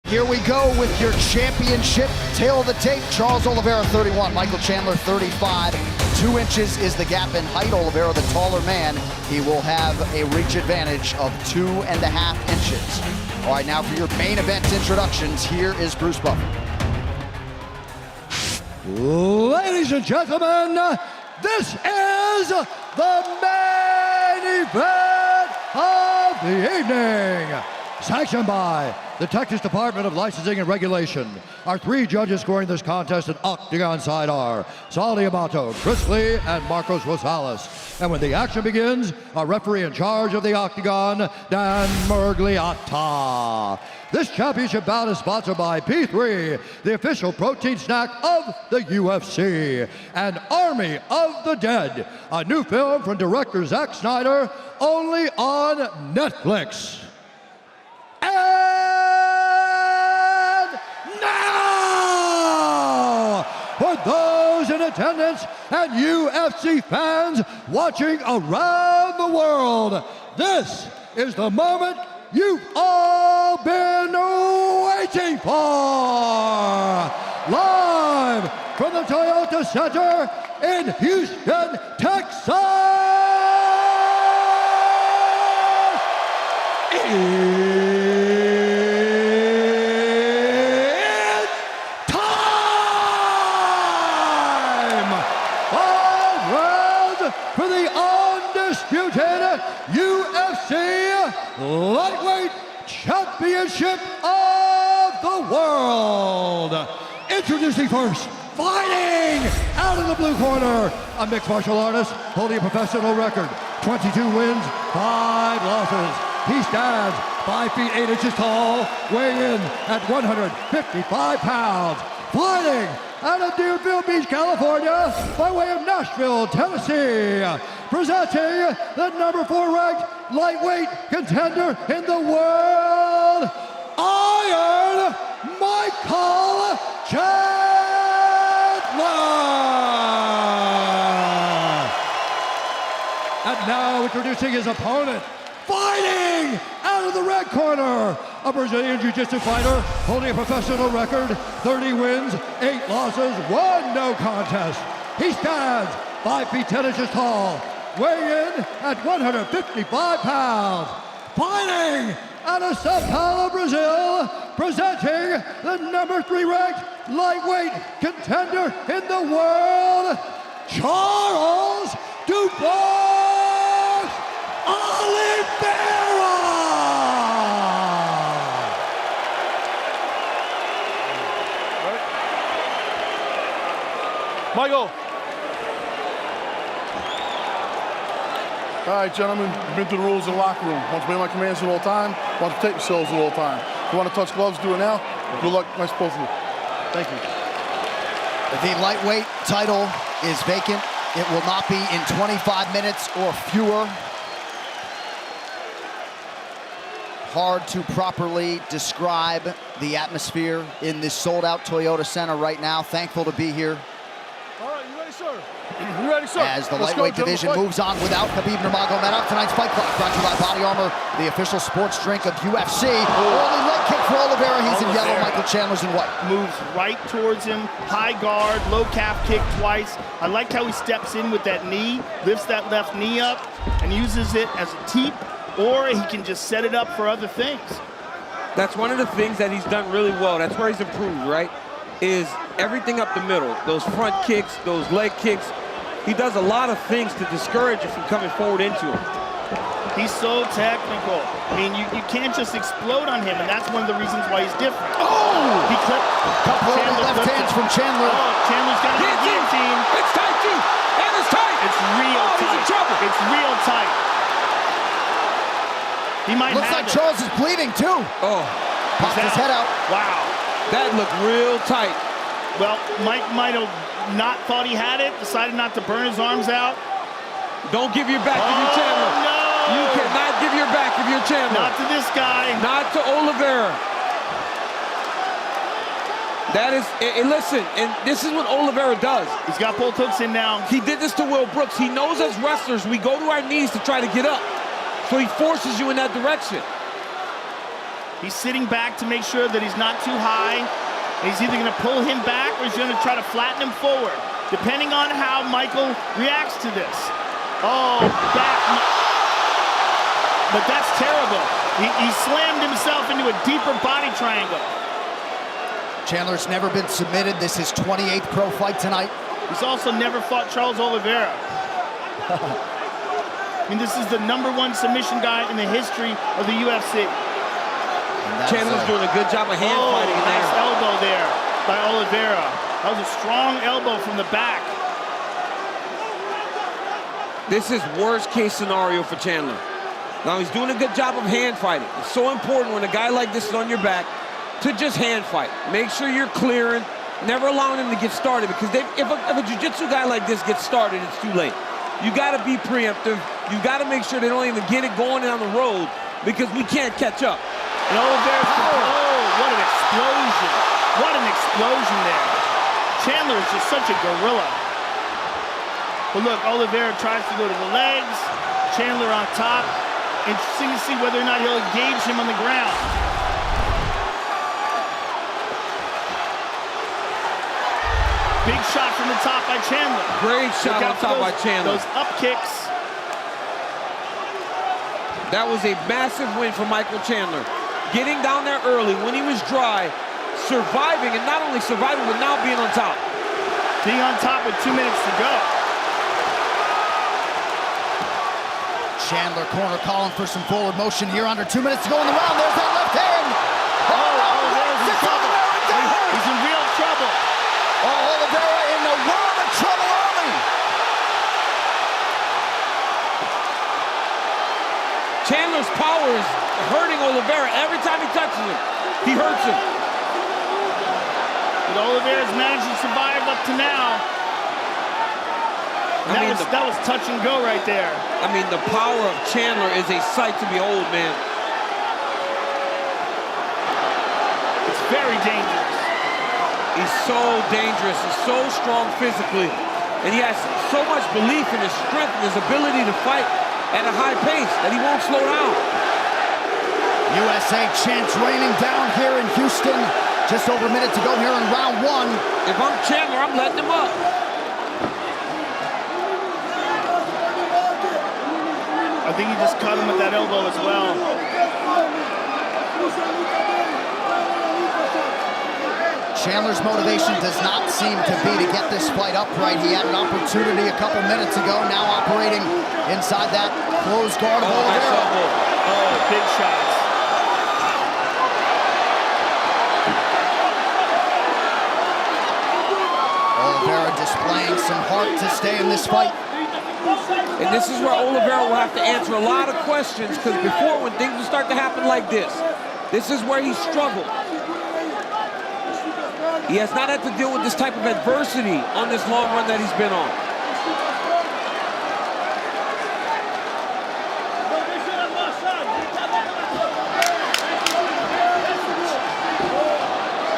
Here we go with your championship tail of the tape. Charles Oliveira, 31. Michael Chandler, 35. 2 inches is the gap in height. Oliveira, the taller man, he will have a reach advantage of 2.5 inches. All right, now for your main event introductions, here is Bruce Buffer. Ladies and gentlemen, this is the main event of the evening. Sanctioned by the Texas Department of Licensing and Regulation. Our 3 judges scoring this contest at octagon side are Saldi Amato, Chris Lee, and Marcos Rosales. And when the action begins, our referee in charge of the octagon, Dan Murgliata. This championship bout is sponsored by P3, the official protein snack of the UFC, and Army of the Dead, a new film from director Zack Snyder, only on Netflix. And now, for those in attendance and UFC fans watching around the world, this is the moment you've all been waiting for. Live from the Toyota Center in Houston, Texas. For the undisputed UFC Lightweight Championship of the World. Introducing first, fighting out of the blue corner, a mixed martial artist holding a professional record, 22 wins, 5 losses. He stands 5 feet 8 inches tall, weighing in at 155 pounds. Fighting out of Deerfield Beach, California, by way of Nashville, Tennessee, presenting the number 4 ranked lightweight contender in the world, Iron Michael Chandler. And now introducing his opponent, fighting out of the red corner, a Brazilian Jiu-Jitsu fighter holding a professional record, 30 wins, 8 losses, 1 no contest. He stands 5 feet 10 inches tall, weighing in at 155 pounds. Fighting out of Sao Paulo, Brazil, presenting the number 3 ranked lightweight contender in the world, Charles Dubois Oliveira. Michael. All right, gentlemen, you've been through the rules of the locker room. Want to obey my commands at all time, want to take yourselves at all time. If you want to touch gloves, do it now. Good luck, nice both of you. Thank you. The lightweight title is vacant. It will not be in 25 minutes or fewer. Hard to properly describe the atmosphere in this sold-out Toyota Center right now. Thankful to be here. All right, you ready, sir? You ready, sir? As the lightweight division moves on without Khabib Nurmagomedov. Tonight's fight clock brought to you by Body Armor, the official sports drink of UFC. Early leg kick for Oliveira. He's in yellow. Michael Chandler's in white. Moves right towards him, high guard, low calf kick twice. I like how he steps in with that knee, lifts that left knee up, and uses it as a teep, or he can just set it up for other things. That's one of the things that he's done really well. That's where he's improved, right? Is everything up the middle. Those front kicks, those leg kicks. He does a lot of things to discourage you from coming forward into him. He's so technical. I mean, you can't just explode on him, and that's one of the reasons why he's different. Oh! He clipped. Couple of left hands from Chandler. Oh, Chandler's got a guillotine. It's tight, too. And it's tight. It's real tight. He's in trouble. It's real tight. He might Looks have like Charles is bleeding, too. Oh. Popped his head out. Wow. That looked real tight. Well, Mike might have not thought he had it, decided not to burn his arms out. Don't give your back if you're Chandler. No! You cannot give your back if you're Chandler. Not to this guy. Not to Oliveira. That is, and listen, and this is what Oliveira does. He's got both hooks in now. He did this to Will Brooks. He knows as wrestlers, we go to our knees to try to get up. So he forces you in that direction. He's sitting back to make sure that he's not too high. He's either gonna pull him back or he's gonna try to flatten him forward, depending on how Michael reacts to this. Oh, but that's terrible. He slammed himself into a deeper body triangle. Chandler's never been submitted. This is 28th pro fight tonight. He's also never fought Charles Oliveira. I mean, this is the #1 submission guy in the history of the UFC. Chandler's doing a good job of hand fighting in there. Nice elbow there by Oliveira. That was a strong elbow from the back. This is worst case scenario for Chandler. Now he's doing a good job of hand fighting. It's so important when a guy like this is on your back to just hand fight. Make sure you're clearing, never allowing him to get started, because if a jiu-jitsu guy like this gets started, it's too late. You got to be preemptive. You got to make sure they don't even get it going down the road, because we can't catch up. And Oliveira's what an explosion. What an explosion there. Chandler is just such a gorilla. But look, Oliveira tries to go to the legs. Chandler on top. Interesting to see whether or not he'll engage him on the ground. Big shot from the top by Chandler. Great shot on top by Chandler. Those up kicks. That was a massive win for Michael Chandler. Getting down there early when he was dry, surviving, and not only surviving, but now being on top. Being on top with 2 minutes to go. Chandler corner calling for some forward motion here. Under 2 minutes to go in the round. There's that left hand. Oliveira's in trouble. He's in real trouble. Oh, Oliveira in the world of trouble early. Chandler's power is hurting Oliveira. Every time he touches him, he hurts him. But Oliveira's managed to survive up to now. That was touch and go right there. I mean, the power of Chandler is a sight to behold, man. It's very dangerous. He's so dangerous. He's so strong physically. And he has so much belief in his strength and his ability to fight at a high pace that he won't slow down. USA chants raining down here in Houston. Just over a minute to go here in round 1. If I'm Chandler, I'm letting him up. I think he just cut him with that elbow as well. Chandler's motivation does not seem to be to get this fight upright. He had an opportunity a couple minutes ago, now operating inside that closed guard of Oliveira. Oh, big shots. Oliveira displaying some heart to stay in this fight. And this is where Oliveira will have to answer a lot of questions, because before, when things would start to happen like this is where he struggled. He has not had to deal with this type of adversity on this long run that he's been on.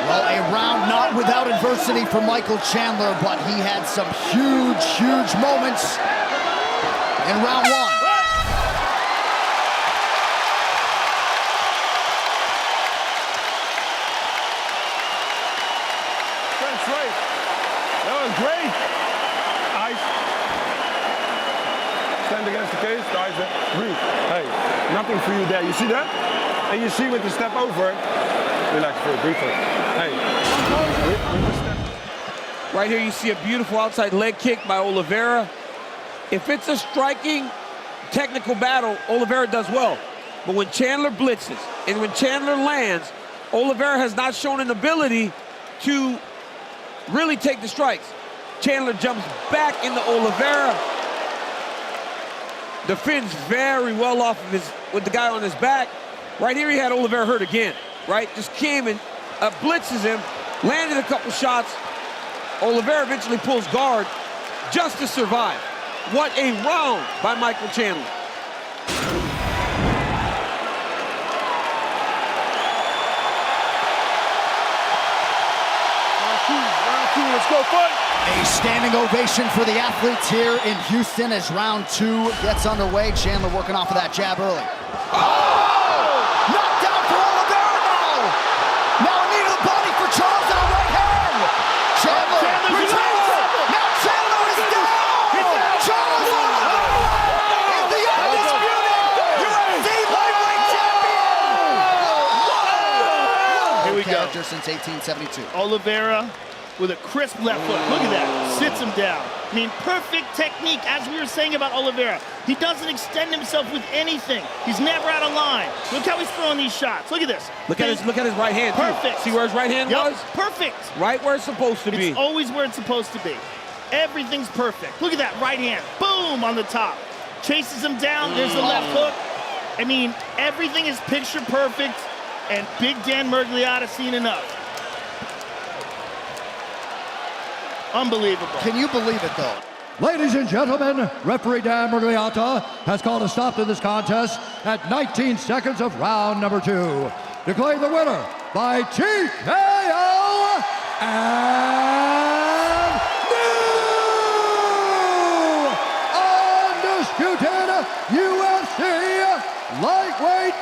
Well, a round not without adversity for Michael Chandler, but he had some huge, huge moments in round 1. That's right. That was great. Eyes. Stand against the cage. Eyes. Breathe. Hey, nothing for you there. You see that? And you see with the step over. Relax for a breathe. Hey. With the step. Right here, you see a beautiful outside leg kick by Oliveira. If it's a striking, technical battle, Oliveira does well. But when Chandler blitzes and when Chandler lands, Oliveira has not shown an ability to really take the strikes. Chandler jumps back into Oliveira. Defends very well off of with the guy on his back. Right here, he had Oliveira hurt again, right? Just came and blitzes him, landed a couple shots. Oliveira eventually pulls guard just to survive. What a round by Michael Chandler. Round two, let's go fight. A standing ovation for the athletes here in Houston as round 2 gets underway. Chandler working off of that jab early. Oh! Knocked down for Oliveira. we go. character since 1872. Oliveira with a crisp left hook. Look at that. Sits him down. I mean, perfect technique, as we were saying about Oliveira. He doesn't extend himself with anything. He's never out of line. Look how he's throwing these shots. Look at this. Look at his right hand, too. Perfect. See where his right hand was? Perfect. Right where it's supposed to be. It's always where it's supposed to be. Everything's perfect. Look at that right hand. Boom, on the top. Chases him down. There's the left hook. I mean, everything is picture perfect, and Big Dan Miragliotta seen enough. Unbelievable. Can you believe it, though? Ladies and gentlemen, referee Dan Miragliotta has called a stop to this contest at 19 seconds of round number 2. Declaring the winner by TKO and new undisputed UFC lightweight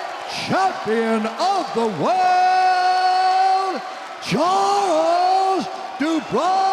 champion of the world, Charles Dubois.